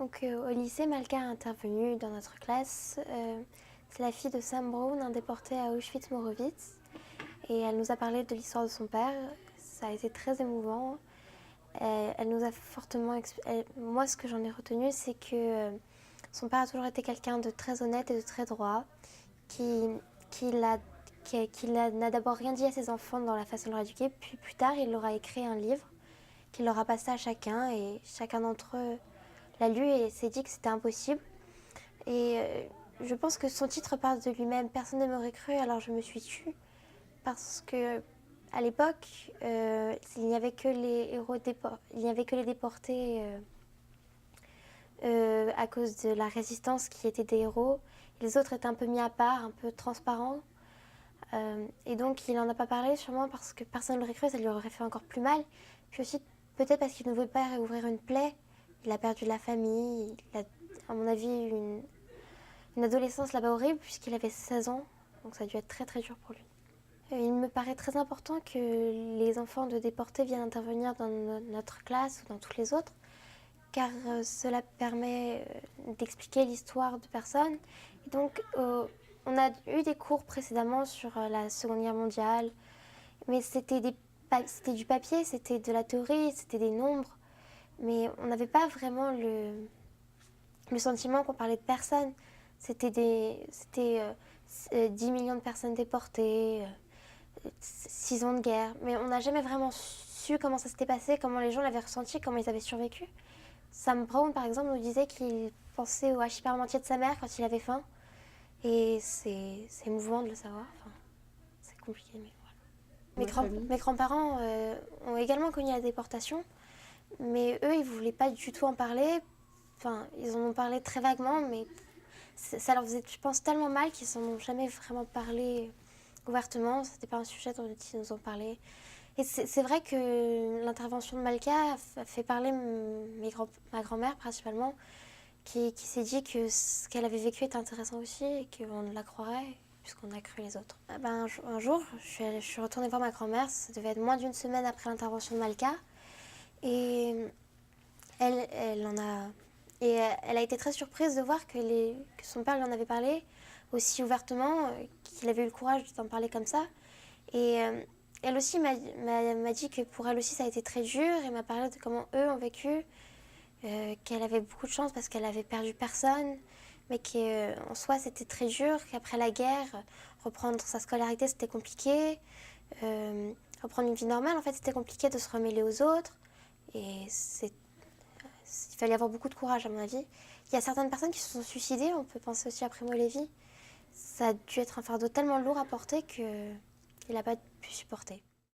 Au lycée, Malka est intervenue dans notre classe. C'est la fille de Sam Brown, un déporté à Auschwitz-Morovitz. Et elle nous a parlé de l'histoire de son père. Ça a été très émouvant. Elle nous a fortement... Moi, ce que j'en ai retenu, c'est que son père a toujours été quelqu'un de très honnête et de très droit, qui n'a d'abord rien dit à ses enfants dans la façon de leur éduquer, puis plus tard, il leur a écrit un livre qu'il leur a passé à chacun, et chacun d'entre eux l'a lu et s'est dit que c'était impossible. Et je pense que son titre parle de lui-même. Personne ne m'aurait cru, alors je me suis tue. Parce que à l'époque, il n'y avait que les déportés à cause de la résistance qui étaient des héros. Les autres étaient un peu mis à part, un peu transparents. Et donc il n'en a pas parlé, sûrement parce que personne ne l'aurait cru, ça lui aurait fait encore plus mal. Puis aussi, peut-être parce qu'il ne voulait pas réouvrir une plaie. Il a perdu la famille, il a, à mon avis, une adolescence là-bas horrible, puisqu'il avait 16 ans. Donc ça a dû être très très dur pour lui. Il me paraît très important que les enfants de déportés viennent intervenir dans notre classe ou dans toutes les autres, car cela permet d'expliquer l'histoire de personnes. Et donc, on a eu des cours précédemment sur la Seconde Guerre mondiale, mais c'était du papier, c'était de la théorie, c'était des nombres, mais on n'avait pas vraiment le sentiment qu'on parlait de personnes. C'était 10 millions de personnes déportées, 6 ans de guerre, mais on n'a jamais vraiment su comment ça s'était passé, comment les gens l'avaient ressenti, comment ils avaient survécu. Sam Brown, par exemple, nous disait qu'il pensait au hachis parmentier de sa mère quand il avait faim. Et c'est émouvant de le savoir. Enfin, c'est compliqué, mais voilà. Mes grands-parents ont également connu la déportation, mais eux, ils ne voulaient pas du tout en parler. Enfin, ils en ont parlé très vaguement, mais ça leur faisait, je pense, tellement mal qu'ils n'en ont jamais vraiment parlé ouvertement. C'était pas un sujet dont ils nous ont parlé. Et c'est vrai que l'intervention de Malka a fait parler ma grand-mère principalement, qui s'est dit que ce qu'elle avait vécu était intéressant aussi et qu'on la croirait puisqu'on a cru les autres. Un jour, je suis retournée voir ma grand-mère, ça devait être moins d'une semaine après l'intervention de Malka, et elle a été très surprise de voir que son père lui en avait parlé aussi ouvertement, qu'il avait eu le courage d'en parler comme ça. Et elle aussi m'a dit que pour elle aussi ça a été très dur et m'a parlé de comment eux ont vécu, qu'elle avait beaucoup de chance parce qu'elle avait perdu personne, mais qu'en soi c'était très dur, qu'après la guerre, reprendre sa scolarité c'était compliqué, reprendre une vie normale en fait c'était compliqué de se remêler aux autres, et il fallait avoir beaucoup de courage à mon avis. Il y a certaines personnes qui se sont suicidées, on peut penser aussi à Primo Levi. Ça a dû être un fardeau tellement lourd à porter qu'il n'a pas pu supporter.